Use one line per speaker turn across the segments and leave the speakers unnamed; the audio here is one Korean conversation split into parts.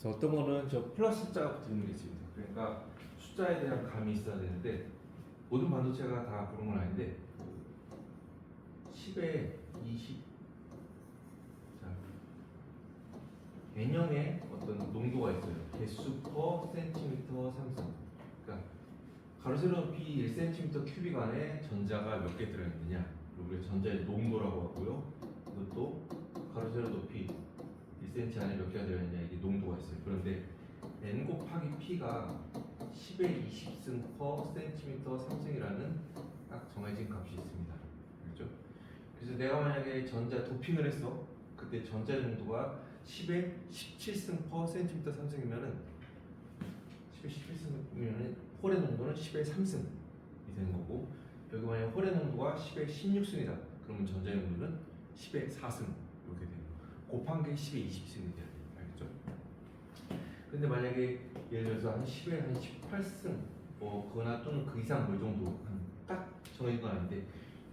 그래서 어떤 거는 저 플러스 숫자가 붙는 게 있습니다. 그러니까 숫자에 대한 감이 있어야 되는데 모든 반도체가 다 그런 건 아닌데 10에 20 자, 개념에 어떤 농도가 있어요. 개수 퍼 센티미터 상승. 그러니까 가로 세로 높이 1cm 큐빅 안에 전자가 몇 개 들어있느냐. 그리고 우리가 전자의 농도라고 하고요. 이것도 가로 세로 높이 1cm 안에 몇 개가 들어있냐 이게 농도가 있어요. 그런데 n 곱하기 p가 10의 20승 퍼 센티미터 상승이라는 딱 정해진 값이 있습니다. 그렇죠? 그래서 내가 만약에 전자 도핑을 했어. 그때 전자 농도가 10의 17승 퍼 센티미터 상승이면은 10의 17승이면은 홀의 농도는 10의 3승이 되는 거고, 여기 만약 홀의 농도가 10의 16승이다. 그러면 전자의 농도는 10의 4승 이렇게 돼요. 곱한 게 10의 20승이 돼요. 알겠죠? 근데 만약에 예를 들어서 한 10에 한 18승 뭐 그거나 또는 그 이상 뭐 정도 딱 정해진 건 아닌데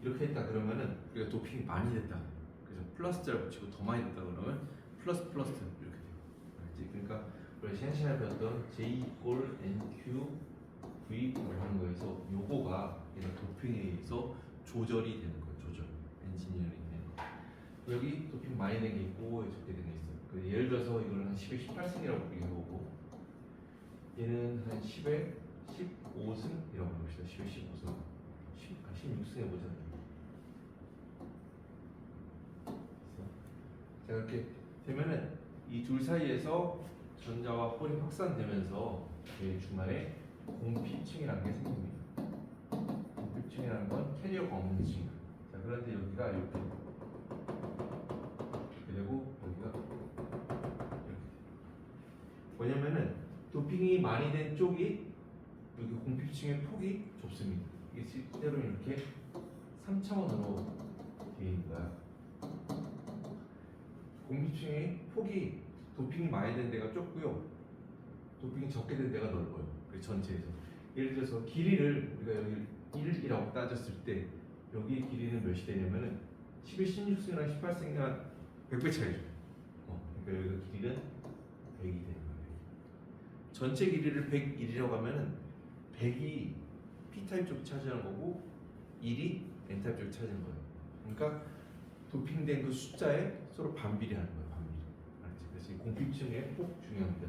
이렇게 했다 그러면은 우리가 도핑이 많이 됐다. 그래서 플러스자를 붙이고 더 많이 됐다 그러면 플러스 플러스 이렇게 돼요. 알지? 그러니까 우리가 시간 시간에 배웠던 J 이꼴 NQ V 하는 거에서 요거가 얘가 도핑에 의해서 조절이 되는 거예요. 조절. 엔지니어링 되는 거. 여기 도핑 많이 된 게 있고 적게 된 게 있어요. 예를 들어서 이거는 한 10에 18승이라고 얘기해보고 얘는 한 10에 15승이라고 해봅시다. 10에 15승 16승 해보자. 자, 이렇게 되면은 이 둘 사이에서 전자와 홀이 확산되면서 중간에 공피층이라는 게 생깁니다. 공피층이라는 건 캐리어가 없는 층. 자, 그런데 여기가 이렇게 되고 여기가 이렇게. 왜냐면은 도핑이 많이 된 쪽이 여기 공피층의 폭이 좁습니다. 이게 실제로 이렇게 3차원으로 되어 있는 거야. 공기층의 폭이 도핑이 많이 된 데가 좁고요. 도핑이 적게 된 데가 넓어요. 그 전체에서. 예를 들어서 길이를 우리가 여기 1이라고 따졌을 때 여기 길이는 몇이 되냐면은 10의 16승이나 18승이나 100배 차이죠. 그러니까 여기 길이는 100이 되는 거예요. 전체 길이를 101이라고 하면은 100이 P타입 쪽이 차지하는 거고 1이 N타입 쪽이 차지하는 거예요. 그러니까 도핑된 그 숫자에 서로 반비례하는 거예요. 반비례. 알았지? 그래서 이 공피층의 폭 중요합니다.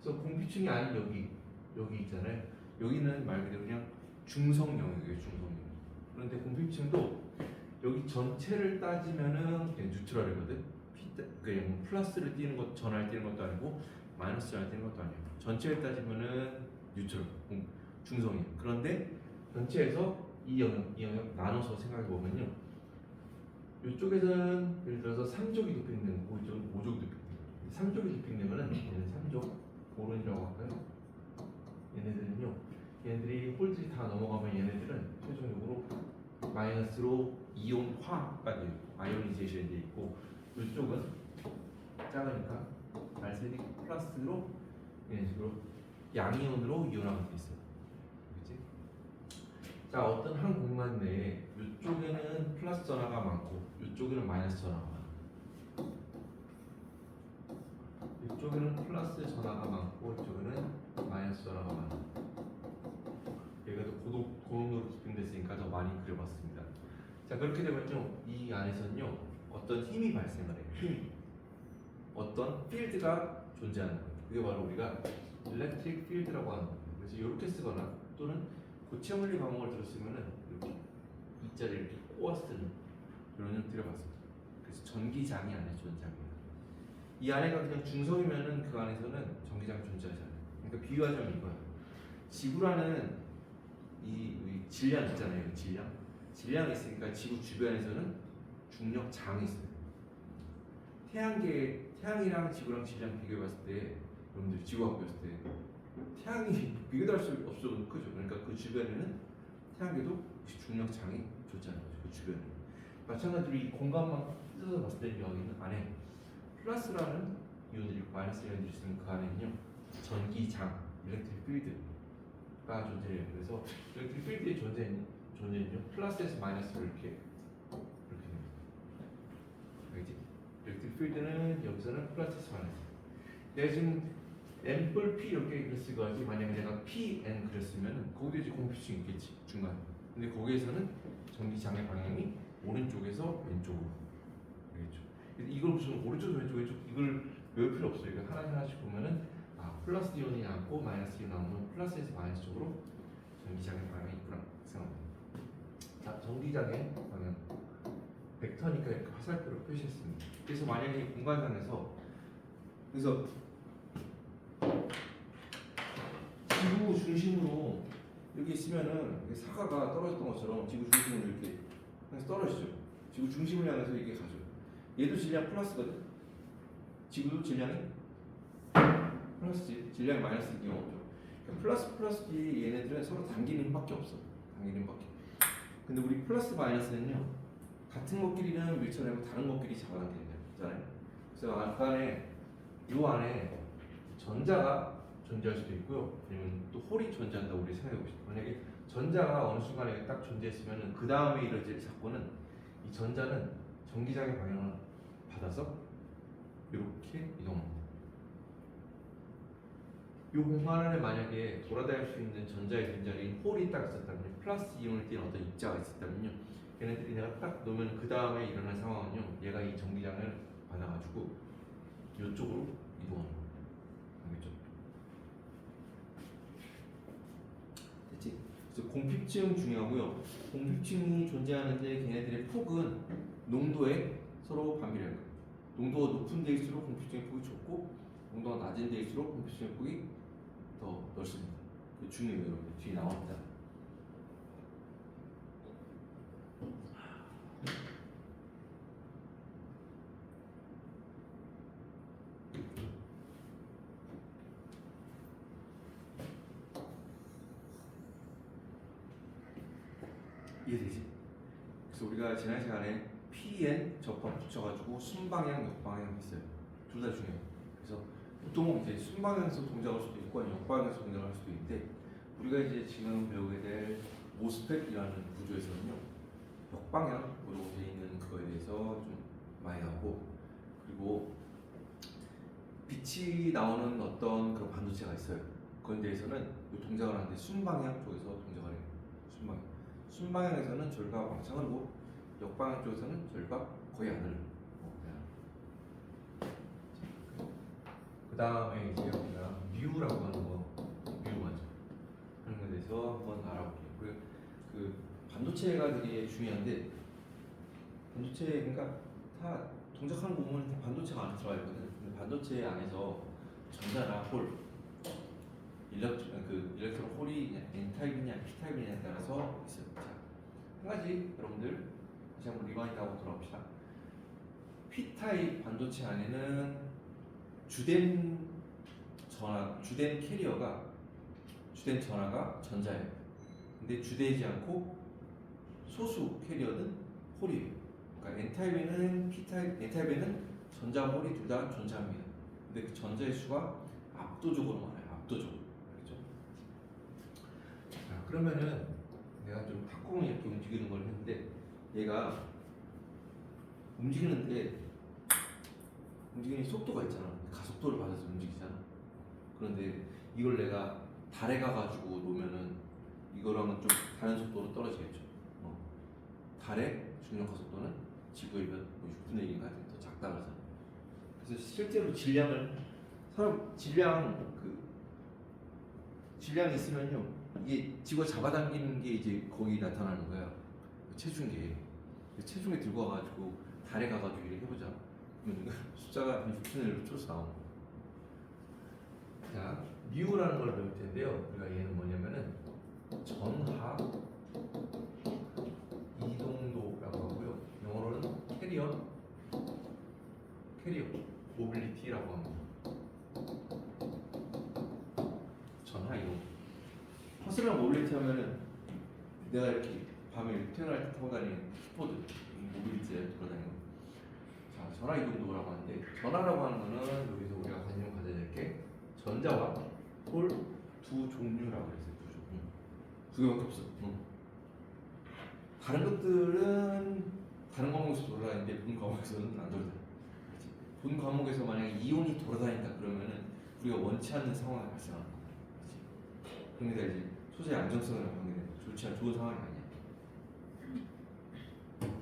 그래서 공피층이 아닌 여기 있잖아요. 여기는 말 그대로 그냥 중성 영역이에요. 중성 영역. 그런데 공피층도 여기 전체를 따지면은 그냥 뉴트럴이거든. 그냥 플러스를 띄는 것, 전화를 띄는 것도 아니고 마이너스 전화를 띄는 것도 아니에요. 전체를 따지면은 뉴트럴, 중성이에요. 그런데 전체에서 이 영역 나눠서 생각해 보면요. 이쪽에서는 예를 들어서 3족이 도핑되는 거고 이쪽은 5족이 도핑되는 거예요. 3족이 도핑되면은 얘는 3족 보론이라고 할까요? 얘네들은요. 얘네들이 홀들이 다 넘어가면 얘네들은 최종적으로 마이너스로 이온화가 돼요. 아이오니제이션이 돼 있고 이쪽은 작으니까 알세닉 플러스로 이런 식으로 양이온으로 이온화가 돼 있어요. 그렇지? 자, 어떤 한 공간 내에 이쪽에는 플러스 전하가 많고 이쪽에는 마이너스 전하가 많아요. 이쪽에는 플러스 전하가 많고 이쪽에는 마이너스 전하가 많아요. 얘가 더 고농도로 집중됐으니까 더 많이 그려봤습니다. 자, 그렇게 되면요 이 안에서는요 어떤 힘이 발생을 해요. 힘이 어떤 필드가 존재하는 거예요. 그게 바로 우리가 일렉트릭 필드라고 하는 거예요. 그래서 이렇게 쓰거나 또는 고체물리 과목을 들었으면은 이렇게 이 자리를 이렇게 꼬아서 쓰는 이런 좀 들어봤습니다. 그래서 전기장이 안에 존재합니다. 이 안에가 그냥 중성이면은 그 안에서는 전기장이 존재하지 않아요. 그러니까 비유하자면 이거예요. 지구라는 이 질량 있잖아요. 질량이 있으니까 지구 주변에서는 중력장이 있어요. 태양이랑 지구랑 질량 비교해봤을 때 여러분들 지구학 배웠을 때 태양이 비교도 할 수 없어도 크죠. 그러니까 그 주변에는 태양계도 중력장이 존재하는 거죠. 그 주변에. 마찬가지로 이 공간만 뜯어서 봤을 때 여기는 안에 플러스라는 이온들이 있고 마이너스 이온들이 있으면 그 안에는요 전기장, 일렉트릭 필드가 존재해요. 그래서 일렉트릭 필드의 존재는요 플러스에서 마이너스로 이렇게 됩니다. 알겠지? 일렉트릭 필드는 여기서는 플러스에서 마이너스. 내가 지금 앰플 P 이렇게 그랬을 거지. 만약에 내가 PN 그랬으면 거기도 이제 공피증 있겠지 중간에. 근데 거기에서는 전기장애 방향이 오른쪽에서 왼쪽으로. 알겠죠? 이걸 무슨 오른쪽 왼쪽 이걸 외울 필요 없어요. 이거 하나씩 보면은 플러스 이온이 남고 마이너스 이온 나오면 플러스에서 마이너스 쪽으로 전기장애 방향이 있구나 생각합니다. 자, 전기장애 방향 벡터니까 이렇게 화살표로 표시했습니다. 그래서 만약에 공간상에서 그래서 지구 중심으로 이렇게 있으면은 사과가 떨어졌던 것처럼 지구 중심으로 이렇게 향해서 떨어지죠. 지구 중심을 향해서 이렇게 가죠. 얘도 질량 플러스거든. 지구도 질량이 플러스지. 질량이 마이너스일 경우 없죠. 그러니까 플러스지 얘네들은 서로 당기는 힘밖에 없어. 당기는 힘밖에. 근데 우리 플러스 마이너스는요. 같은 것끼리는 밀쳐내고 다른 것끼리 잡아당기는 거잖아요. 그래서 요 안에 전자가 존재할 수도 있고요. 아니면 또 홀이 존재한다고 우리 생각해 봅시다. 만약에 전자가 어느 순간에 딱 존재했으면 그 다음에 이루어질 사건은 이 전자는 전기장애 방향을 받아서 이렇게 이동합니다. 이 공간 안에 만약에 돌아다닐 수 있는 전자의 빈자리인 홀이 딱 있었다면 플러스 이온을 띠는 어떤 입자가 있었다면요. 얘네들이 내가 딱 놓으면 그 다음에 일어날 상황은요. 얘가 이 전기장을 받아가지고 이쪽으로 이동합니다. 알겠죠? 됐지? 그래서 공핍층 중요하고요. 공핍층이 존재하는데 걔네들의 폭은 농도에 서로 반비례해요. 농도가 높은 데일수록 공핍층의 폭이 좁고 농도가 낮은 데일수록 공핍층의 폭이 더 넓습니다. 중요해요. 여러분. 뒤에 나옵니다. 이해되지? 그래서 우리가 지난 시간에 PN 접합 붙여가지고 순방향, 역방향 했어요. 둘 다 중요해요. 그래서 보통 이제 순방향에서 동작할 수도 있고 아니면 역방향에서 동작할 수도 있는데 우리가 이제 지금 배우게 될 모스펫이라는 구조에서는요 역방향으로 되어 있는 그거에 대해서 좀 많이 나오고 그리고 빛이 나오는 어떤 그런 반도체가 있어요. 그런 데에서는 이 동작을 하는데 순방향 쪽에서 동작을 해요. 순방향에서는 절가 왕창 흐르고 역방향 쪽에서는 절가 거의 안 흐르고 그 다음에 이제 우리가 뮤라고 하는 거 뮤 맞죠? 하는 거에 대해서 한번 알아볼게요. 그 반도체가 되게 중요한데 반도체 그러니까 다 동작하는 거 보면 다 반도체가 안에 들어가 있거든. 근데 반도체 안에서 전자나 홀 일렉트론 홀이 N타입이냐 P타입이냐에 따라서 있어요. 자, 한 가지 여러분들 다시 한번 리바인드하고 돌아봅시다. P타입 반도체 안에는 주된 전하가 전자예요. 근데 주되지 않고 소수 캐리어는 홀이에요. 그러니까 N타입에는 N타입에는 전자와 홀이 둘 다 존재합니다. 근데 그 전자의 수가 압도적으로 많아요. 압도적으로. 알겠죠? 자, 그러면은 내가 좀 탁구공 이렇게 움직이는 걸 했는데 얘가 움직이는 속도가 있잖아. 가속도를 받아서 움직이잖아. 그런데 이걸 내가 달에 가가지고 놓으면은 이거랑은 좀 다른 속도로 떨어지겠죠. 달의 중력 가속도는 지구의 몇 6분의 1인가 더 작다 그러잖아. 그래서 실제로 질량이 있으면요 이게 지구가 잡아당기는 게 이제 거기 나타나는 거야. 체중계 들고 와가지고 달에 가가지고 이렇게 해보자. 그러면 숫자가 한 6분의 1로 줄어서 나오는 거야. 자, 뮤라는 걸 배울 텐데요. 우리가 얘는 뭐냐면은 전하 이동도라고 하고요. 영어로는 캐리어 모빌리티라고 합니다. 전하 이동. 허스랑 모빌리티 하면은 내가 이렇게 밤에 퇴근할 때 타고 다니는 킥보드 모빌리티에 돌아다니는 거. 자, 전하 이동도라고 하는데 전하라고 하는 거는 여기서 우리가 관심을 가져야 될 게 전자와 홀 두 종류라고 했어요. 두 개밖에 없어. 다른 것들은 다른 과목에서 돌아다니는데 본 과목에서는 안 돌아다녀. 본 과목에서 만약에 이온이 돌아다닌다 그러면은 우리가 원치 않는 상황이 발생하는 거야. 그러니까 이제 소재의 안정성이랑 관계되는 좋은 상황이 아니야.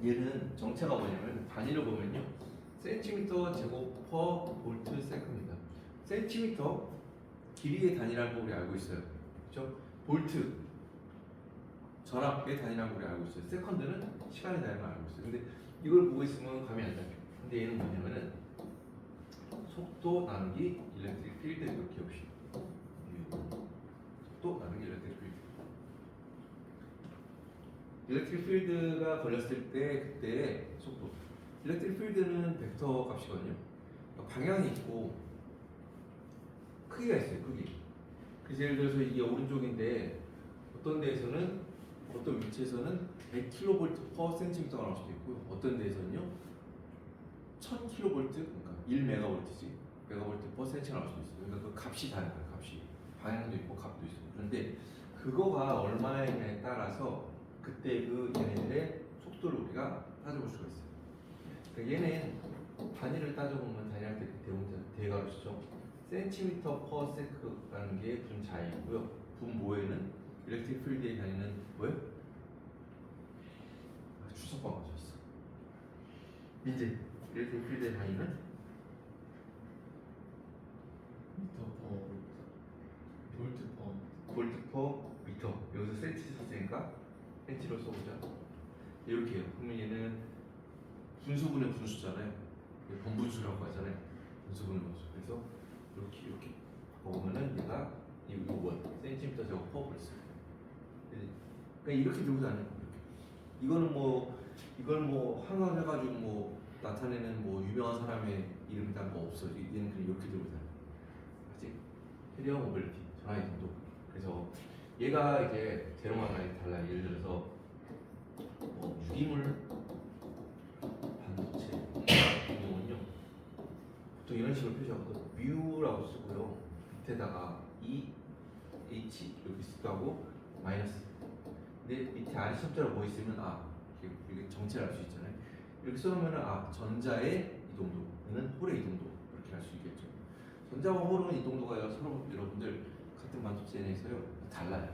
얘는 정체가 뭐냐면 단위로 보면요, 센티미터 제곱 퍼 볼트 세컨입니다. 센티미터 길이의 단위라는 거 우리 알고 있어요. 그렇죠? 볼트 전압의 단위라는 거 우리 알고 있어요. 세컨드는 시간의 단위만 알고 있어요. 근데 이걸 보고 있으면 감이 안 잡혀. 근데 얘는 뭐냐면은 속도 나누기 일렉트릭 필드 이렇게 기억시다. 속도 나누기 일렉트릭 필드. 일렉트릭 필드가 걸렸을 때 그때 속도. 일렉트릭 필드는 벡터 값이거든요. 방향이 있고 크기가 있어요. 크기. 그래서 예를 들어서 이게 오른쪽인데 어떤 데에서는 어떤 위치에서는 100kV per cm가 나올 수도 있고요. 어떤 데에서는요 1000kV, 그러니까 1메가볼트지, 메가볼트 per cm가 나올 수도 있어요. 그러니까 그 값이 다른 거예요. 값이 방향도 있고 값도 있어요. 그런데 그거가 얼마냐에 따라서 그때 그 얘네들의 속도를 우리가 따져볼 수가 있어요. 그러니까 얘는 단위를 따져보면 단위할 때 대가로시죠. 센티미터 퍼 세크라는 게 분자이고요. 분모에는 일렉트릭 필드의 단위는 뭐예요? 추석방 맞췄어. 이제 일렉트릭 필드의 단위는
미터 퍼 볼트 퍼
볼트 퍼 미터. 여기서 센치 썼으니까 센치로 써보자. 이렇게 해요. 그러면 얘는 분수분의 분수잖아요. 번분수라고 하잖아요. 분수분의 분수. 그래서 이렇게 바꿔보면은 얘가 이거 뭐야? 센티미터 제곱 퍼 볼트. 그러니까 이렇게 들고 다녀요. 이거는 뭐 항상 해가지고 뭐 나타내는 뭐 유명한 사람의 이름이 다 뭐 없어. 얘는 그냥 이렇게 들고 다녀. 그렇지? 캐리어 모빌리티 전화의 정도. 그래서 얘가 이제 제로마다 달라. 예를 들어서 뭐 유기물 반도체 경우는요 보통 이런 식으로 표시하거든. 뮤라고 쓰고요. 밑에다가 E, H 이렇게 쓰기도 하고 마이너스. 근데 밑에 아래 숫자로 뭐 있으면 이게 정체를 알 수 있잖아요. 이렇게 써놓으면은 전자의 이동도는 홀의 이동도 이렇게 알 수 있겠죠. 전자와 홀은 이동도가 서로 여러분들 같은 반도체 내에서요 달라요.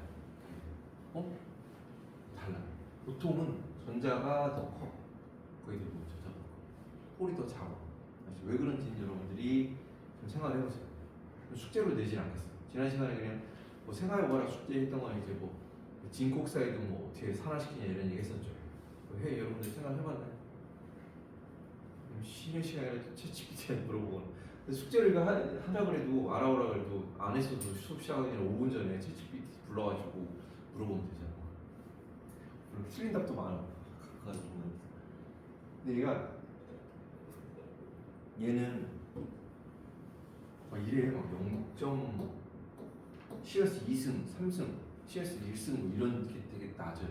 달라요. 보통은 전자가 더 커. 거의 대부분 전자가 더 커. 홀이 더 작아. 왜 그런지는 여러분들이 좀 생각을 해보세요. 숙제로 내진 않겠어요. 지난 시간에 그냥 뭐 생활과학 숙제했던 건 이제 뭐 진콕사이드 뭐 어떻게 산화시키냐 이런 얘기 했었죠. 여러분들 생각해봤나요? 쉬는 시간에 챗GPT한테 물어보거나. 숙제를 이거 하려고 해도 알아오라 그래도 안 했어도 수업 시작하기 전에 5분 전에 챗GPT 불러가지고 물어보면 되잖아. 그리고 틀린 답도 많아. 가가지고 보면. 근데 얘는 이래 막 0. CS 2승, 3승, CS 1승 뭐 이런 게 되게 낮아요.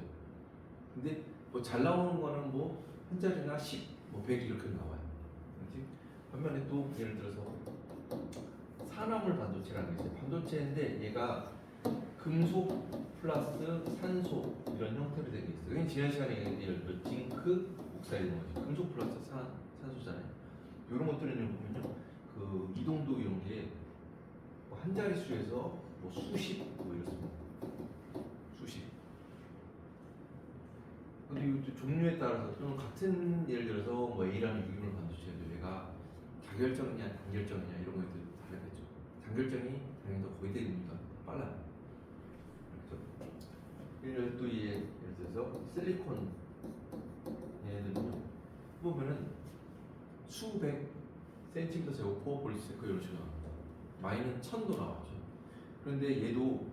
근데 뭐 잘 나오는 거는 뭐 한 자리나 10, 뭐 100 이렇게 나와요. 그렇지? 반면에 또 예를 들어서 산화물 반도체라는 게 있어요. 반도체인데 얘가 금속 플러스 산소 이런 형태로 된 게 있어요. 그냥 지난 시간에 예를 들어 징크 옥사이드 거죠. 금속 플러스 산소잖아요. 이런 것들은 보면요, 그 이동도 이런 게 한 자릿수에서 뭐 수십 뭐 이렇습니다. 수십. 근데 이 종류에 따라서 또는 같은 예를 들어서 뭐 A라는 유기물 반도체도 얘가 다결정이냐 단결정이냐 이런 것들 다르겠죠. 단결정이 당연히 더 거의 대부분 빨라요. 그렇죠. 또 예를 들어서 실리콘 얘네들은요 보면은 수백 센티미터 제곱 퍼 볼세크 이런 식으로 나옵니다. 마이는 1000도 나왔죠. 그런데 얘도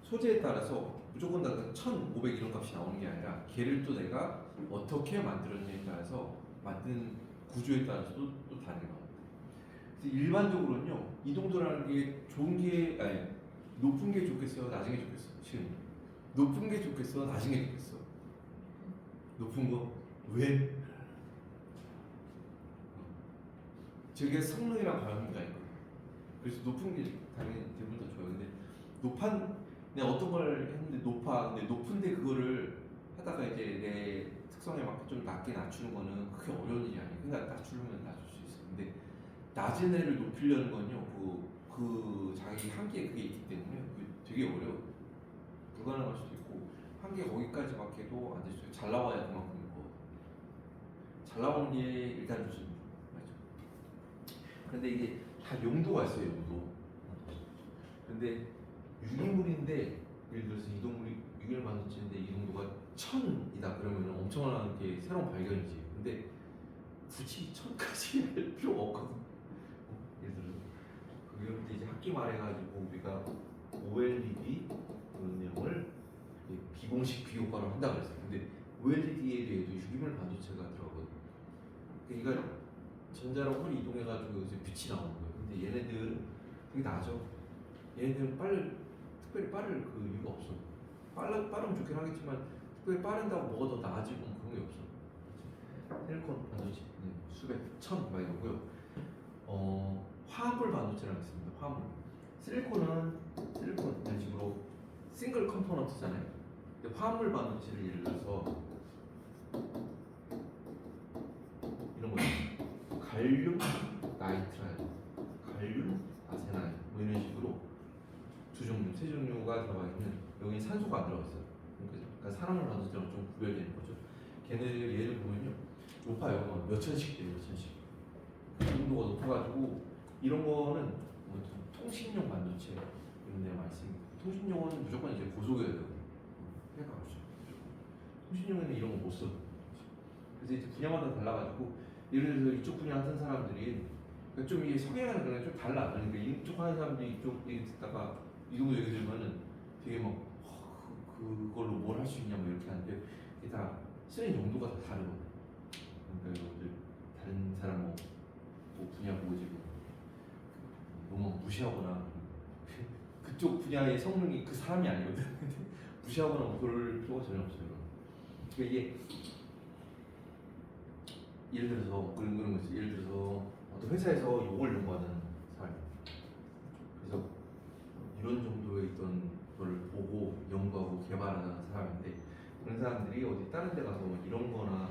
소재에 따라서 무조건 다 1500 이런 값이 나오는 게 아니라 걔를 또 내가 어떻게 만들었냐에 따라서 만든 구조에 따라서도 또 다르게 나옵니다. 그래서 일반적으로는요 이동도라는 게 좋은 게 아니 높은 게 좋겠어요, 낮은 게 좋겠어요? 지금 높은 게 좋겠어, 낮은 게 좋겠어? 높은 거? 왜? 저게 성능이랑 관계가 있거든요. 그래서 높은 게 당연히 대부분 다 좋아요. 근데 내가 어떤 걸 했는데 높아. 근데 높은데 그거를 하다가 이제 내 특성에 맞게 좀 낮게 낮추는 거는 그렇게 어려운 일이 아니에요. 그러니까 낮추려면 낮출 수 있어요. 근데 낮은 애를 높이려는 건요, 그 그 자기 한계에 그게 있기 때문에 그게 되게 어려워. 불가능할 수도 있고 한계 거기까지밖에 해도 안 될 수 있어요. 잘 나와야 그만큼인 거. 잘 나오는 게 일단 좋습니다. 맞죠? 근데 이게 다 용도가 있어요. 용도. 근데 유기물인데 예를 들어서 이 동물이 유기물 만들지인데 이 정도가 1000이다 그러면 엄청난 게 새로운 발견이지. 근데 굳이 1000까지 할 필요가 없거든. 예를 들어서 그게 이제 학기 말에 가지고 우리가 OLED 그런 내용을 비공식 비교과를 한다고 했어요. 근데 OLED에 대해도 유기물 반도체가 들어가거든. 그러니까 전자랑 홀이 이동해가지고 이제 빛이 나오는 거예요. 근데 얘네들은 되게 낮아. 얘네들은 특별히 빠를 그 이유가 없어. 빠르면 좋긴 하겠지만 특별히 빠른다고 뭐가 더 나아지고 그런 게 없어. 실리콘 반도체 수백, 1000 막 이러고요. 화합물 반도체라고 있습니다. 화합물. 실리콘 이런 식으로 싱글 컴포넌트잖아요. 근데 화합물 반도체를 예를 들어서 이런 거 있어요. 갈륨 나이트라이드, 갈륨 아세나이드 뭐 이런 식으로 두 종류, 세 종류가 들어가 있는 여기 산소가 안 들어가 있어요. 그러니까 사람을 반도체랑 좀 구별되는 거죠. 걔네들 예를 보면요 높아요. 몇 천씩 돼요, 몇 천씩. 그 정도가 높아가지고 이런 거는 뭐 통신용 반도체 이런 데 말씀. 통신용은 무조건 이제 고속이어야 되고 생각하고 있죠. 통신용에는 이런 거 못 써. 그래서 이제 분야마다 달라가지고 예를 들어서 이쪽 분야 하는 사람들이 그러니까 좀 이게 성향이나 그런 게 좀 달라. 그러니까 이쪽 하는 사람들이 이쪽 얘기 듣다가 이 정도 얘기 들으면은 되게 막 그걸로 뭘 할 수 있냐 뭐 이렇게 하는데 이게 다 쓰는 용도가 다 다르거든. 그러니까 여러분들 다른 사람 뭐 분야 보고 지금 너무 무시하거나 그쪽 분야의 성능이 그 사람이 아니거든. 무시하거나 뭐 그럴 필요가 전혀 없어요. 그러니까 이게 예를 들어서 그런 거 있어요. 예를 들어서 어떤 회사에서 요걸 연구하는 사람. 그래서 이런 정도의 있던 거를 보고 연구하고 개발하는 사람인데 그런 사람들이 어디 다른 데 가서 뭐 이런 거나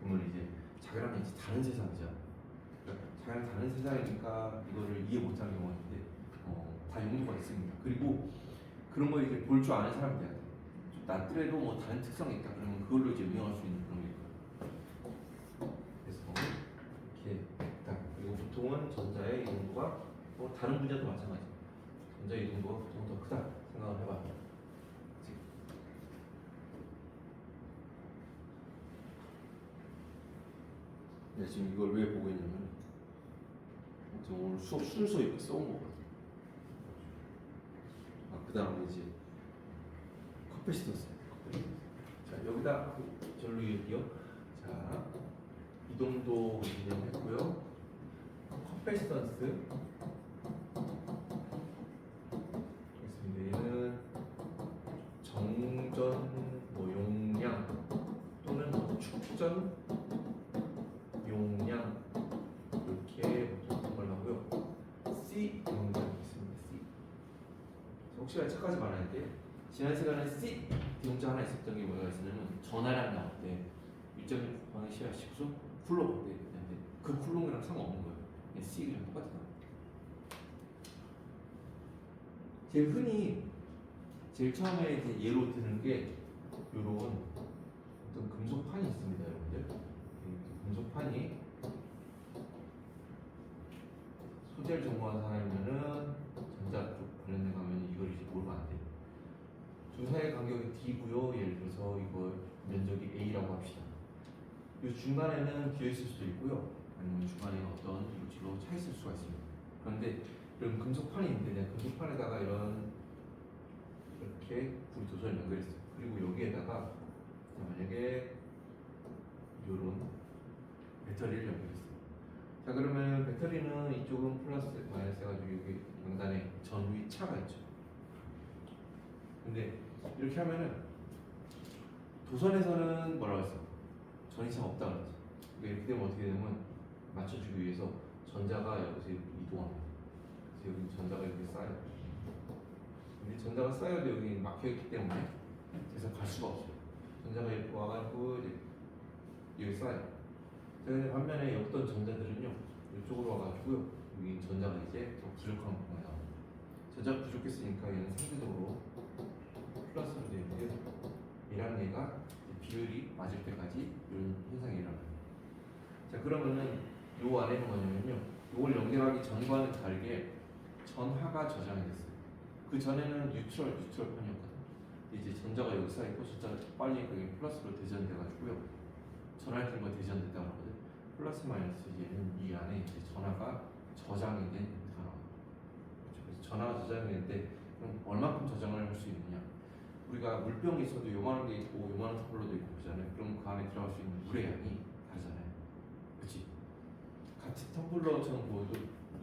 보면 이제 자기랑 이제 다른 세상이잖아. 그러니까 자기랑 다른 세상이니까 이거를 이해 못하는 경우가 있는데 다 용도가 있습니다. 그리고 그런 거 이제 볼 줄 아는 사람이 돼야 돼. 좀 낫더라도 뭐 다른 특성이 있다 그러면 그걸로 이제 응용할 수 있는 그런 게 있거든. 그래서 이렇게 딱 그리고 보통은 전자의 용도가 뭐 다른 분야도 마찬가지. 전자의 용도가 보통 더 크다 생각을 해봐. 그치? 네, 지금 이걸 왜 보고 있냐면 지금 오늘 수업 순서 이렇게 써온 거거든. 그 다음에 이제 커피시턴스. 자 여기다 절로 얘기요. 자 이동도 진행했고요. 커피시턴스. 얘는 정전 뭐 용량 또는 뭐 축전 용량 이렇게 보통 선걸 하고요. C 용량이 있습니다. C. 혹시나 착하지 말아야 돼. 지난 시간에 C 용자 하나 있었던 게 뭐가 있었냐면 전하량 나올 때 1.6 곱하기 10의 19소 쿨롬 때 그 쿨롬이랑 상관없는 거예요. C랑 똑같은 거. 제일 흔히 제일 처음에 이제 예로 드는 게 요런 어떤 금속판이 있습니다, 여러분들. 금속판이 소재를 전공한 사람이면은 전자 쪽 관련된 가면 이걸 이제 모르면 안 돼. 두 사이의 간격이 D고요. 예를 들어서 이거 면적이 A라고 합시다. 이 중간에는 비어 있을 수도 있고요. 아니면 중간에 어떤 물질로 차 있을 수가 있습니다. 그런데 이런 금속판이 있는데 내가 금속판에다가 이렇게 불 도선을 연결했어요. 그리고 여기에다가 만약에 이런 배터리를 연결했어요. 자 그러면 배터리는 이쪽은 플러스 마이너스 해가지고 여기 양단에 전위 차가 있죠. 근데 이렇게 하면은 도선에서는 뭐라고 했어? 전위차가 없다 그랬지. 이렇게 되면 어떻게 되냐면 맞춰주기 위해서 전자가 여기서 이동합니다. 그래서 여기 전자가 이렇게 쌓여요. 근데 전자가 쌓여도 여기 막혀있기 때문에 그래서 갈 수가 없어요. 전자가 이렇게 와가지고 이제 여기 쌓여요. 반면에 어떤 전자들은요 이쪽으로 와가지고요 여기 전자가 이제 더 부족한 거예요. 전자가 부족했으니까 얘는 상대적으로 플러스로 되어 있는데요. 얘랑 얘가 비율이 맞을 때까지 이런 현상이 일어나요. 자, 그러면은 요 안에는 뭐냐면요, 요걸 연결하기 전과는 다르게 전하가 저장이 됐어요. 그 전에는 뉴트럴 편이었거든요. 이제 전자가 여기 쌓이고 숫자가 빨리 그게 플러스로 대전돼가지고요. 전할 땐거 대전됐다고 하거든요. 플러스 마이너스 얘는 이 안에 이제 전하가 저장이 된 단어. 그래서 전하가 저장이 되는데 그럼 얼마큼 저장을 할 수 있느냐? 우리가 물병이 있어도 요만한 게 있고 요만한 텀블러도 있고 그러잖아요. 그럼 그 안에 들어갈 수 있는 물의 양이 다르잖아요. 그렇지? 같이 텀블러처럼 보여도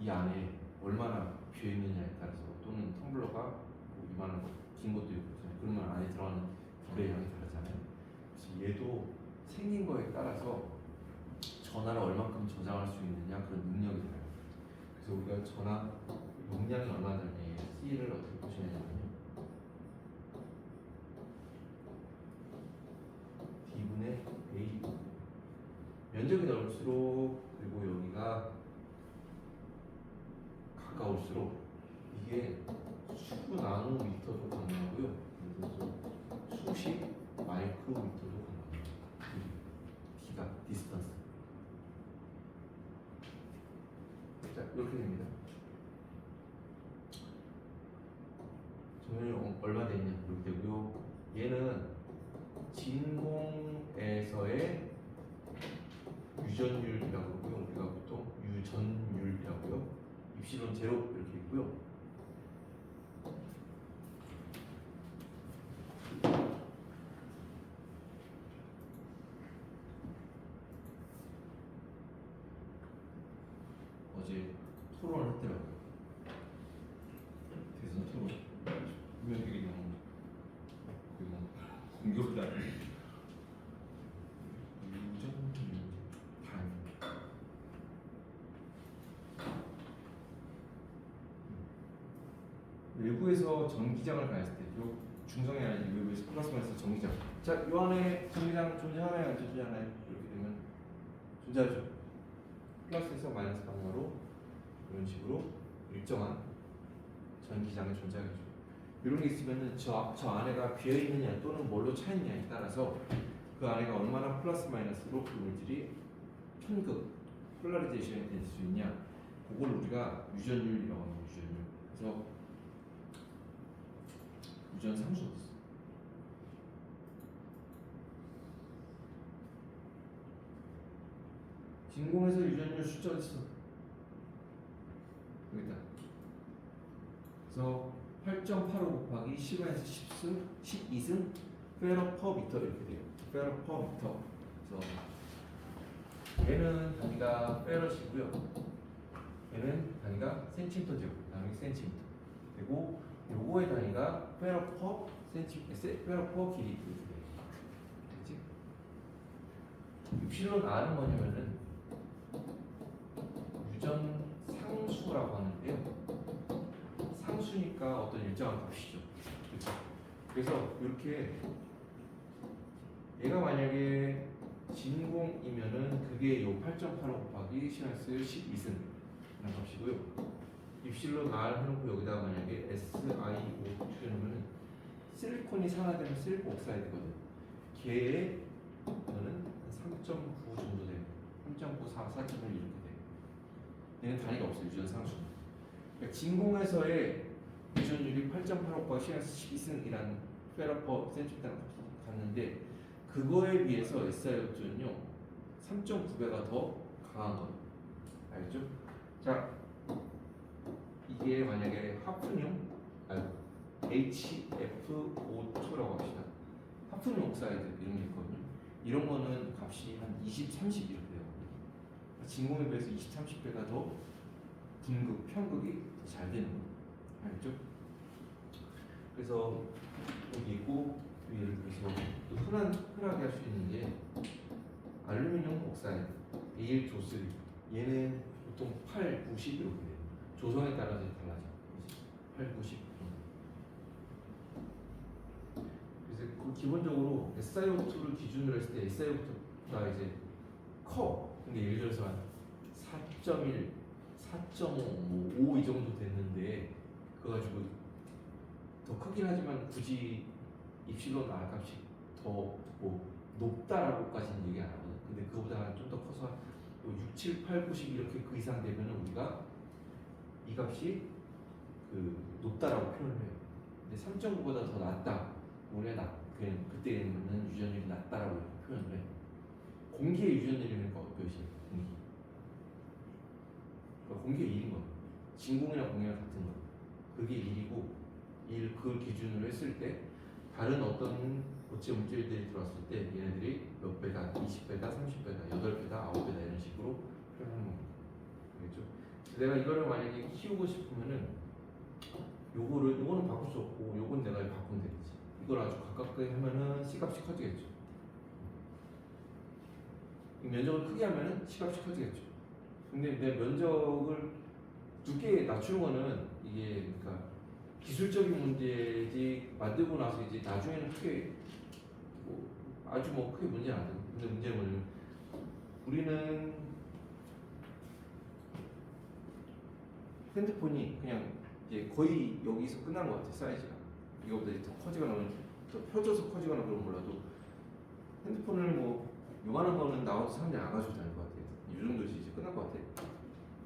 이 안에 얼마나 비어 있느냐에 따라서 또는 텀블러가 뭐 이만한 거, 긴 것도 있고 그러잖아요. 그러면 안에 들어가는 물의 양이 다르잖아요. 그래서 얘도 생긴 거에 따라서 전하를 얼마큼 저장할 수 있느냐 그런 능력이 돼요. 그래서 우리가 전하 용량이 얼마나 되느냐 C를 어떻게 보시냐면요. D분의 A 면적이 넓을수록 그리고 여기가 가까울수록 이게 수 나노미터도 가능하고요. 그래서 수십 마이크로미터도 가능합니다. D가 디스턴스. 자, 이렇게 됩니다. 전원이 얼마 되냐 이렇게 되고요. 얘는 진공에서의 유전율이라고 하고요. 우리가 보통 유전율이라고요. 입실론 제로 이렇게 있고요. 어제 토론을 했더라고요. 대선 토론. 분명 되게 너무 공격다. 외부에서 전기장을 가했을 때, 요 중성이 아니지 외부에서 플러스 마이너스 전기장. 자, 요 안에 전기장 존재하나요, 안 존재하나요? 이렇게 되면 존재하죠. 플러스에서 마이너스 방향으로 이런 식으로 일정한 전기장이 존재하겠죠. 이런 게 있으면은 저 안에가 비어 있느냐 또는 뭘로 차 있느냐에 따라서 그 안에가 얼마나 플러스 마이너스로 그 물질이 편극, 폴라리제이션이 될 수 있냐, 그걸 우리가 유전율이라고 합니다. 유전율. 그래서 유전 상수. 진공에서 유전율 숫자가 있어. 여기다. 그래서 8.85 곱하기 10에서 10승, 12승 페러 퍼 미터 이렇게 돼요. 페러 퍼 미터. 그래서 얘는 단위가 페러시고요. 얘는 단위가 센티미터죠. 단위 센티미터. 그리고 요거의 단위가 페러 퍼 센티미터, 페러 퍼 길이 이렇게 돼요. 그렇지? 입실론 R은 뭐냐면은 유전 상수라고 하는데요. 상수니까 어떤 일정한 값이죠. 그렇죠? 그래서 이렇게 얘가 만약에 진공이면은 그게 요 8.85 곱하기 시간스 12승이라는 값이고요. 입실론 R 해놓고 여기다가 만약에 SiO2 해놓으면 실리콘이 산화되면 실리콘 옥사이드거든. 걔의 저는 3.9 정도 돼요. 3.94, 4.1 이렇게 돼요. 얘는 단위가 없어요. 유전 상수. 그러니까 진공에서의 유전율이 8.85 곱하기 시간스 12승이라는 페러퍼 센티미터가 갔는데 그거에 비해서 SiO2는요 3.9배가 더 강한 거예요. 알겠죠? 자, 이게 만약에 하프늄 HFO2라고 합시다. 하프늄 옥사이드 이런 게 있거든요. 이런 거는 값이 한 20, 30 이렇게 돼요. 진공에 비해서 20, 30배가 더 분극, 편극이 더 잘 되는 거예요. 알겠죠? 그래서 여기 있고 예를 들어서 또 흔하게 할 수 있는 게 알루미늄 옥사이드 AL-2O3 얘는 보통 8, 90 이렇게 돼요. 조성에 따라서 달라져. 8, 90. 그래서 그 기본적으로 SiO2를 기준으로 했을 때 SiO2가 이제 커. 근데 예를 들어서 4.1, 4.5, 뭐 5 이 정도 됐는데 그거 가지고 더 크긴 하지만 굳이 입실론 R 값이 더 뭐 높다라고까지는 얘기 안 하거든. 근데 그거보다 좀 더 커서 뭐 6, 7, 8, 9, 10 이렇게 그 이상 되면은 우리가 이 값이 그 높다라고 표현을 해요. 근데 3.9보다 더 낮다. 우리가 그냥 그때는 유전율이 낮다라고 이렇게 표현을 해. 공기의 유전율이니까 몇이야? 공기. 그러니까 공기의 1인 거야. 진공이나 공기랑 같은 거야. 그게 1이고 1 기준으로 했을 때 다른 어떤 고체 물질들이 들어왔을 때 얘네들이 몇 배다, 20배다, 30배다, 8배다, 9배다 이런 식으로 표현하는 겁니다. 알겠죠? 내가 이거를 만약에 키우고 싶으면은 요거는 바꿀 수 없고 요건 내가 바꾸면 되겠지. 이걸 아주 가깝게 하면은 C값이 커지겠죠. 면적을 크게 하면은 C값이 커지겠죠. 근데 내 면적을 두께 낮추는 거는 이게 그러니까 기술적인 문제지 만들고 나서 이제 나중에는 크게 뭐 아주 뭐 크게 문제는 안 되고. 근데 문제는 뭐냐면 우리는 핸드폰이 그냥 이제 거의 여기서 끝난 것 같아. 사이즈가 이거보다 이제 더 커지거나 더 펴져서 커지거나 그런 몰라도 핸드폰을 뭐 요만한 거는 나와서 사람들이 안 가지고 다닐 것 같아. 이 정도지 이제 끝날 것 같아.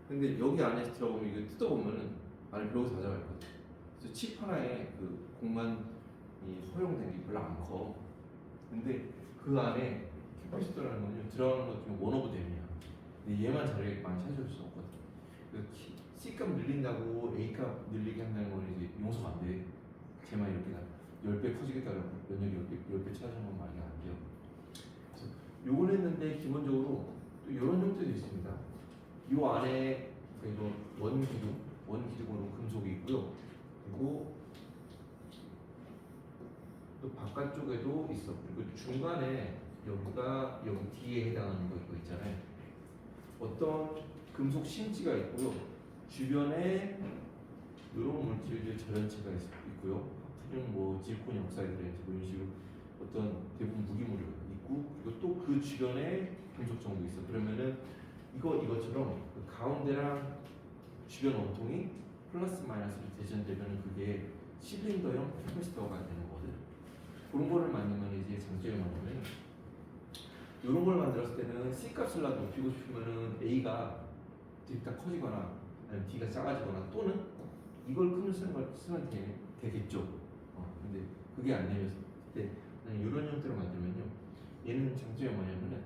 근데 여기 안에 들어보면 이거 뜯어보면은 안에 별거 다 들어가 있거든. 그래서 칩 하나에 그 공간이 허용된 게 별로 안 커. 근데 그 안에 캐파시터라는 거는 들어가는 것 중에 원 오브 댐이야. 근데 얘만 자리에 많이 차지할 수 없거든. 그 C값 늘린다고 A값 늘리게 한다는 건 이제 용서가 안 돼. 쟤만 이렇게 10배 커지겠다고 면역이 10배 차지하는 건 말이 안 돼요. 그래서 요걸 했는데 기본적으로 또 이런 형태도 있습니다. 요 안에 그래서 원기둥으로 금속이 있고요. 그리고 또 바깥쪽에도 있어. 그리고 중간에 여기가 여기 D에 해당하는 거 이거 있잖아요. 어떤 금속 심지가 있고요. 주변에 이런 물질들 절연체가 있고요. 하프늄 뭐 질코니 옥사이드 뭐 이런 식으로 어떤 대부분 무기물이 있고 그리고 또 그 주변에 금속 정도 있어. 그러면은 이것처럼 그 가운데랑 주변 원통이 플러스 마이너스로 대전되면 그게 실린더형 캐파시터가 되는 거거든. 그런 거를 만들면 이제 장점이 뭐냐면 이런 걸 만들었을 때는 C 값을 높이고 싶으면은 A가 D가 커지거나 아니면 D가 작아지거나 또는 이걸 큼을 쓰면 되겠죠. 근데 그게 안 되면 때 이런 형태로 만들면요. 얘는 장점이 뭐냐면은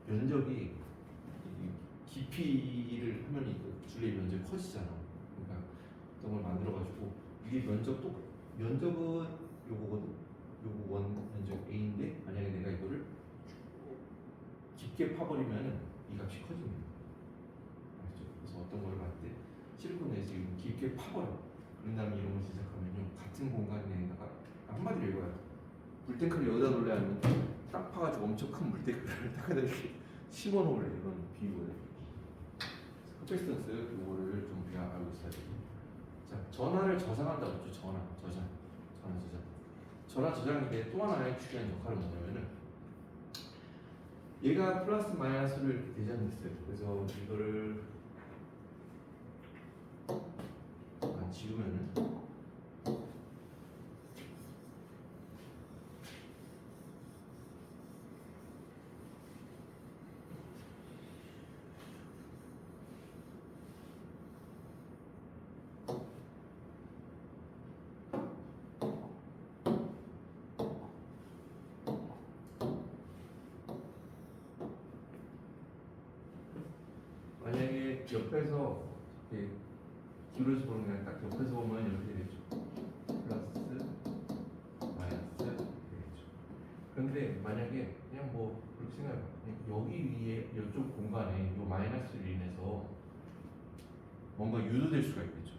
면적이 깊이를 하면 이거 줄의 면적이 커지잖아. 그러니까 어떤 걸 만들어가지고 이게 면적은 요거거든. 요거 원 면적 A인데 만약에 내가 이거를 깊게 파버리면은 이 값이 커집니다. 알죠? 그래서 어떤 걸 만들 때 실리콘 내에서 이거 깊게 파버려. 그런 다음에 이런 걸 시작하면요 같은 공간 내에다가 한마디로 이거야. 물탱크를 여기다 놓을래 아니면 딱 파가지고 엄청 큰 물탱크를 딱에다 이렇게 심어 놓을래 이런 비유거든. 커피스턴스 요거를 좀 우리가 알고 있어야 돼. 자, 전화를 저장한다고 했죠. 전화 저장인데 또 하나의 중요한 역할은 뭐냐면은 얘가 플러스 마이너스를 대전했어요. 그래서 이거를 지우면은 만약에 옆에서 이렇게 기울여서 보는 게 아니라 딱 옆에서 보면 이렇게 되겠죠. 플러스 마이너스 이렇게 되겠죠. 그런데 만약에 그냥 뭐 그렇게 생각해봐. 여기 위에 이쪽 공간에 이 마이너스를 인해서 뭔가 유도될 수가 있겠죠.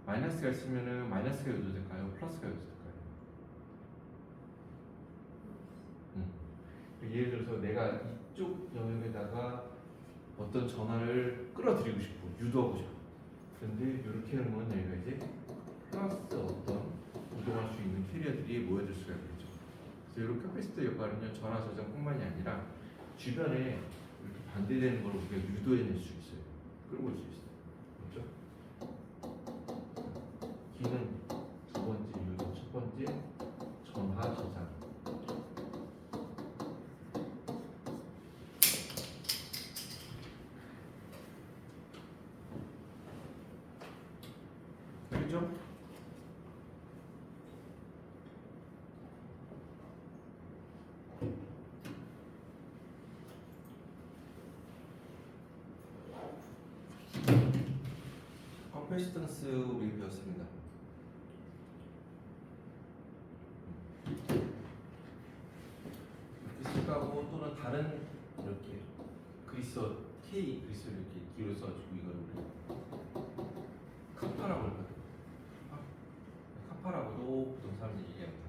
마이너스가 있으면은 마이너스가 유도될까요? 플러스가 유도될까요? 예를 들어서 내가 이쪽 영역에다가 어떤 전화를 끌어들이고 싶고 유도하고 싶고 그런데 이렇게 하면 여기가 이제 플러스 어떤 이동할 수 있는 캐리어들이 모여들 수가 있겠죠. 그래서 이런 캐패시터 역할은요 전화 저장뿐만이 아니라 주변에 이렇게 반대되는 걸 우리가 유도해낼 수 있어요. 끌고 올 수 있어요. B는 두 번째 이유도 첫 번째 전하 저장. 알겠죠? 컴패시턴스 우리 배웠습니다. 이렇게 생각하고 또는 다른 이렇게 그리스어 K 그리스어 이렇게 기울여 써가지고 이거를 우리 카파라고 할까요? 카파라고도 보통 사람들이 얘기합니다.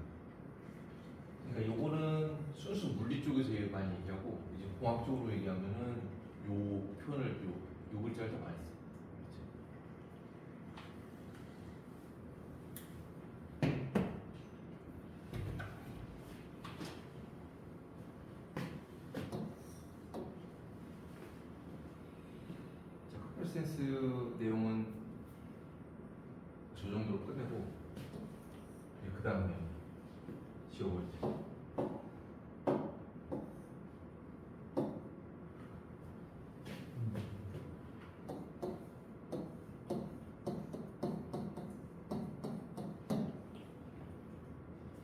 그러니까 요거는 순수 물리 쪽에서 많이 얘기하고 이제 공학 쪽으로 얘기하면은 요 표현을 요 글자를 더 많이 써. 센스 내용은 저 정도로 끝내고 그 다음에 지워버리죠.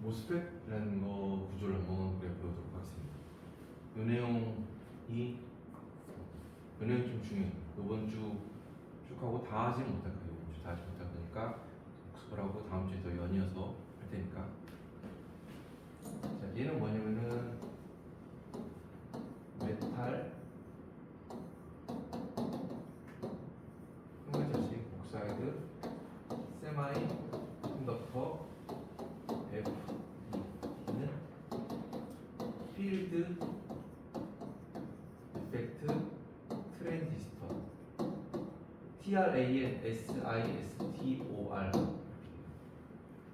모스펫이라는 거 구조를 한번 우리가 배우도록 하겠습니다. 이 내용이 좀 중요해요. 이번 주 쭉 하고 다 하지 못할 거예요. 이번 주 다 하지 못할 거니까 복습을 하고 다음 주에 더 연이어서 할 테니까. 자, 얘는 뭐냐면은 메탈 한 글자씩 옥사이드 세마이 컨덕터 F는 필드 이펙트 트랜지스터 TRANSISTOR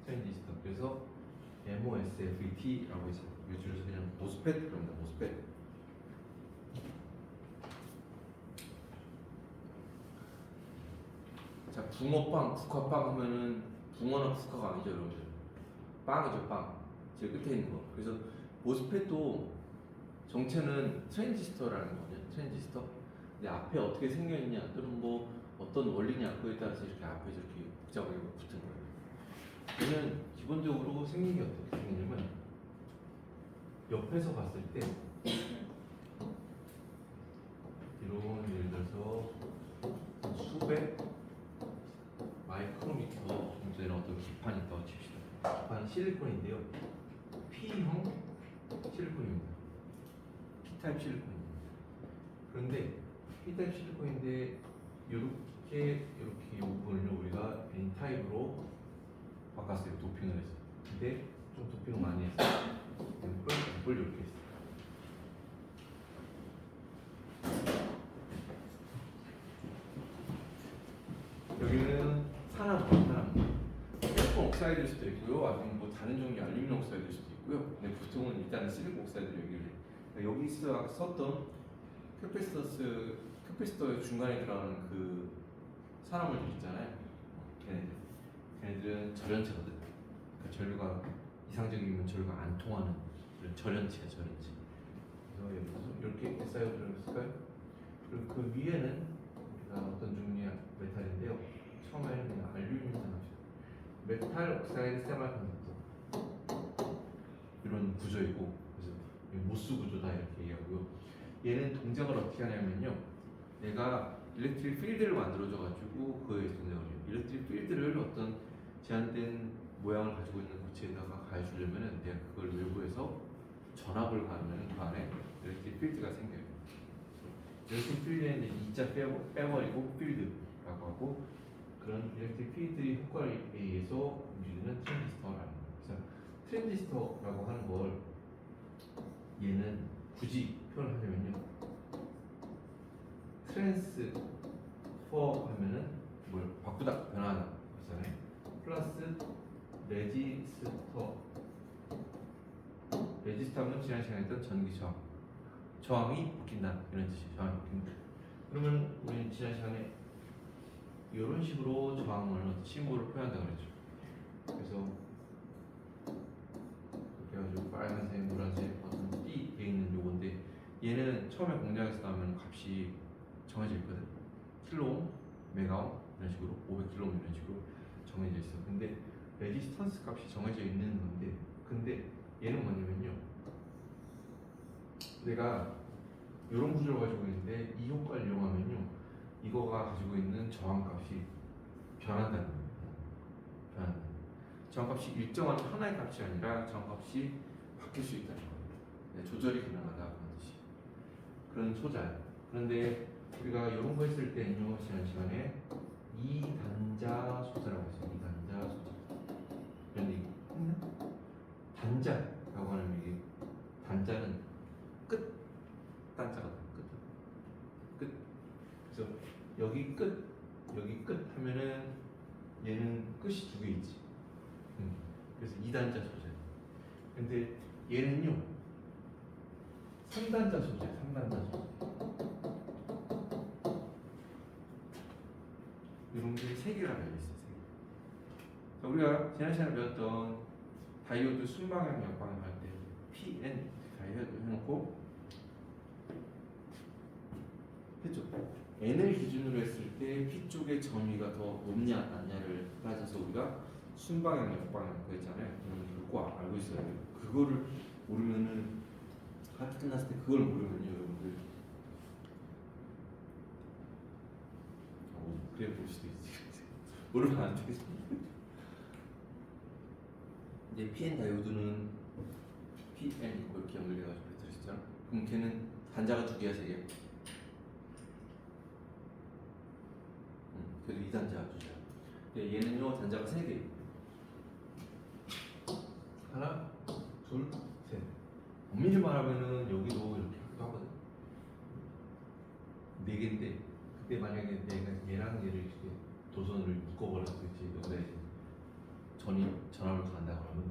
트랜지스터. 그래서 MOSFET라고 해서 요즘에서 그냥 모스펫 그럽니다. 모스펫. 자, 붕어빵, 국화빵 하면은 붕어나 국화가 아니죠, 여러분들. 빵이죠, 빵. 제일 끝에 있는 거. 그래서 모스펫도 정체는 트랜지스터라는 거거든요. 트랜지스터. 근데 앞에 어떻게 생겨있냐 또는 뭐 어떤 원리냐 그거에 따라서 이렇게 앞에 이렇게 복잡하게 붙은 거예요. 얘는 기본적으로 생긴 게 어떻게 생기냐면 옆에서 봤을 때 이런 예를 들어서 수백 마이크로미터 정도 되는 어떤 기판이 있다고 칩시다. 기판은 실리콘인데요. P형 실리콘입니다. P타입 실리콘입니다. 그런데 P타입 실리콘인데 이렇게 이 부분을 우리가 N타입으로 바꿨어요. 도핑을 해서. 근데 좀 도핑을 많이 해서 이걸 이렇게 했어요. 여기는 산화물. 실리콘 옥사이드일 수도 있고요. 아니면 뭐 다른 종류 알루미늄 옥사이드일 수도 있고요. 근데 보통은 일단은 실리콘 옥사이드를 얘기를 해요. 여기서 썼던 캐패시터의 중간에 들어가는 그 산화물들 있잖아요. 걔네들은 절연체거든. 그러니까 전류가 이상적이면 전류가 안 통하는 그런 절연체야, 절연체. 그래서 이렇게 SiO 들어있을까요? 그리고 그 위에는 우리가 어떤 종류의 메탈인데요. 처음에는 그냥 알루미늄 생각합시다. 메탈 옥사이드 세마컨덕터 이런 구조이고, 그래서 모스 구조다 이렇게 얘기하고요. 얘는 동작을 어떻게 하냐면요. 내가 일렉트릭 필드를 만들어줘가지고 그거에 동작을 해요. 일렉트릭 필드를 어떤 제한된 모양을 가지고 있는 고체에다가 가해주려면은 내가 그걸 외부에서 전압을 가하면 그 안에 일렉트릭 필드가 생겨요. 일렉트릭 필드에는 이자 빼버리고 필드라고 하고, 그런 일렉트릭 필드의 효과에 의해서 움직이는 트랜지스터라는 거예요. 그래서 트랜지스터라고 하는 걸 얘는 굳이 표현하려면요. 트랜스퍼 하면은 뭘 바꾸다, 변화하다 그렇잖아요. 플러스 레지스터. 레지스터는 지난 시간에 했던 전기 저항. 저항이 바뀐다 이런 뜻이에요. 저항이 바뀐다. 그러면 우리는 지난 시간에 이런 식으로 저항을 심으로 표현한다고 그랬죠. 그래서 이렇게 해가지고 빨간색, 노란색 어떤 띠 돼 있는 요건데 얘는 처음에 공장에서 나오면 값이 정해져 있거든. 킬로옴, 메가옴 이런 식으로 500킬로옴 이런 식으로 정해져 있어. 근데 레지스턴스 값이 정해져 있는 건데 근데 얘는 뭐냐면요. 내가 이런 구조를 가지고 있는데 이 효과를 이용하면요. 이거가 가지고 있는 저항값이 변한다는 겁니다. 변한다. 저항값이 일정한 하나의 값이 아니라 저항값이 바뀔 수 있다는 거예요. 네, 조절이 가능하다 그런 뜻이. 그런 소자예요. 그런데 우리가 이런 거 했을 때는요. 지난 시간에 이단자 소자라고 했어요. 이단자 소자. 그런 얘기 했나? 단자라고 하는 얘기. 단자는 끝. 단자가 끝. 그래서 여기 끝, 여기 끝 하면은 얘는 끝이 두 개 있지. 그래서 2단자 소재. 근데 얘는요 3단자 소재, 3단자 소재. 이런 게 3개가 달려있어요. 3개. 자, 우리가 지난 시간에 배웠던 다이오드 순방향 역방향 할 때 PN 다 해놓고 했죠. N을 기준으로 했을 때 P 쪽의 점유가 더 높냐 낮냐를 따져서 우리가 순방향 역방향 그랬잖아요. 그거 알고 있어야 돼요. 그거를 모르면은 파트 끝났을 때 그걸 모르면요 여러분들 그래 볼 수도 있지. 모르면 안 되지. 이제 PN 다이오드는 PN 있고 이렇게 연결해가지고 들으셨잖아. 그럼 걔는 단자가 2개야 3개? 그래도 2단자 주자. 근데 얘는요 단자가 3개. 하나, 둘, 셋. 엄밀히 말하면은 여기도 이렇게 하기도 하거든. 4개인데 그때 만약에 내가 얘랑 얘를 이렇게 도선을 묶어버렸지 여기다 이제 전압을 간다 그러면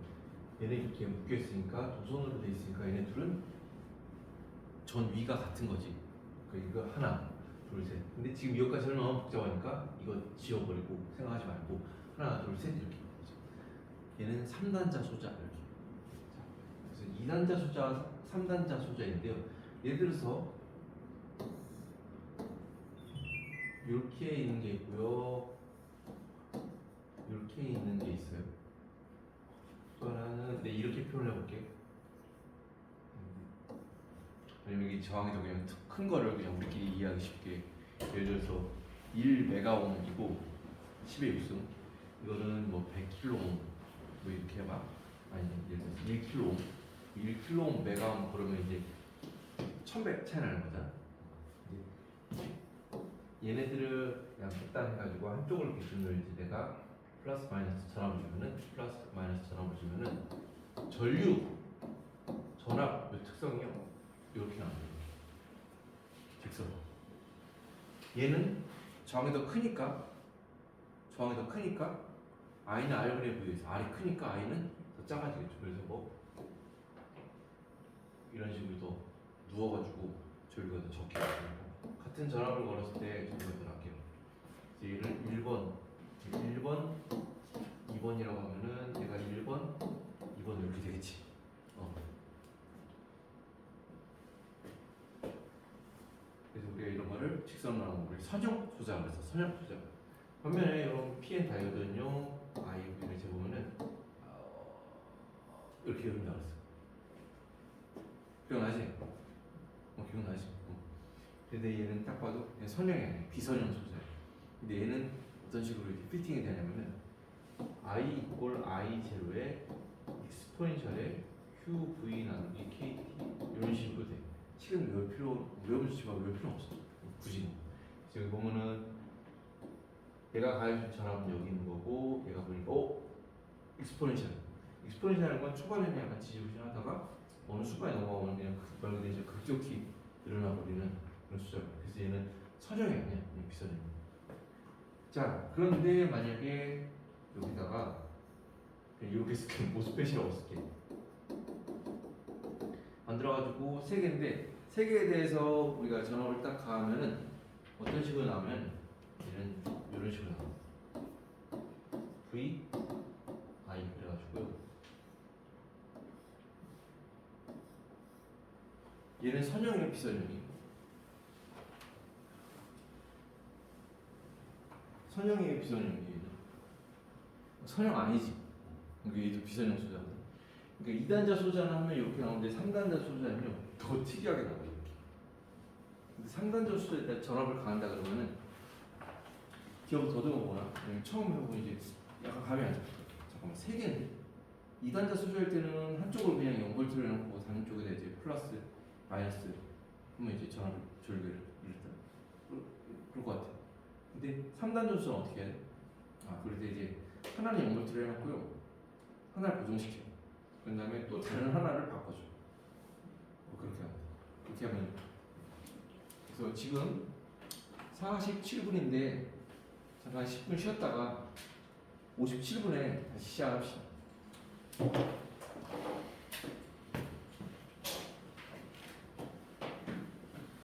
얘네 이렇게 묶여 있으니까 도선으로 돼 있으니까 얘네 둘은 전 위가 같은 거지. 그러니까 이거 하나, 둘, 셋. 근데 지금 이것까지 설명하면 복잡하니까 이거 지워버리고 생각하지 말고 하나, 둘, 셋 이렇게. 얘는 3단자 소자 이렇게. 그래서 2단자 소자, 3단자 소자인데요. 예를 들어서 이렇게 있는 게 있고요. 이렇게 있는 게 있어요. 또 하나는 이렇게 표현해 볼게요. 왜냐면 이게 저항이 더 그냥 큰 거를 그냥 우리끼리 이해하기 쉽게 예를 들어서 1메가옴이고 10의 6승 이거는 뭐 100킬로옴 뭐 이렇게 막 아니 예를 들어서 1킬로옴 1킬로옴 메가옴 그러면 이제 1100 차이 나는 거잖아. 얘네들을 그냥 일단 해가지고 한쪽을 기준으로 이제 내가 플러스 마이너스 전압을 주면은 플러스 마이너스 전압을 주면은 전류 전압 요 특성이요 이렇게 나옵니다. 직선. 얘는 저항이 더 크니까 I는 R분의 V에서 R이 크니까 I는 더 작아지겠죠. 그래서 뭐 이런 식으로 더 누워가지고 전류가 더 적게 나옵니다. 같은 전압을 걸었을 때 전류가 더 낮게요. 얘를 1번, 2번이라고 하면은 얘가 1번, 2번 이렇게 되겠지. 그래서 우리가 이런 거를 직선으로 하는 우리 선형 소자 그래서 선형 소자. 반면에 이런 PN 다이오드는요, I를 재보면은 이렇게 그린다 그랬어. 기억나지? 기억나지? 근데 얘는 딱 봐도 그냥 선형이 아니야. 비선형 소자야. 근데 얘는 어떤 식으로 이렇게 피팅이 되냐면은 I 이꼴 I 제로에 익스포넨셜에 QV 나누기 KT 이런 식으로 돼. 식은 외우면 좋지만 외울 필요 없어. 굳이. 여기 보면은 얘가 가해준 전압은 여기 있는 거고 얘가 보니까 익스포넨셜이라는 건 초반에는 약간 지지부진하다가 어느 순간에 넘어가면 그냥 말 그대로 이제 급격히 늘어나 버리는 그런 숫자예요. 그래서 얘는 선형이 아니야, 비선형. 자, 그런데 만약에 여기다가 이렇게 쓸게, 모스펫이라고 쓸게. 만들어가지고 3개인데 3개에 대해서 우리가 전압을 딱 가하면은 어떤 식으로 나오면 얘는 이런 식으로 나와. V, I 얘는 선형이에요, 비선형이? 선형이에요, 비선형이에요? 선형 아니지. 그러니까 얘도 비선형 소자거든. 그러니까 2단자 소자는 하면 이렇게 나오는데 3단자 소자는요 더 특이하게 나와요. 이렇게. 근데 3단자 소자에 따라 전압을 가한다 그러면은 기억을 더듬어보나? 처음 해보면 이제 약간 감이 안 잡혀. 잠깐만, 세 개인데 2단자 소자일 때는 한쪽을 그냥 0V를 해놓고 다른 쪽에다 이제 플러스, 마이너스 하면 이제 전압을 조절을 일단 그럴 것 같아. 근데 3단자 소자는 어떻게 해야 돼? 그럴 때 이제 하나는 0V를 해놓고요 하나를 고정시켜. 그 다음에 또 다른 하나를 바꿔줘. 그렇게 합니다. 그렇게 하면 그래서 지금 47분인데 잠깐 10분 쉬었다가 57분에 다시 시작합시다.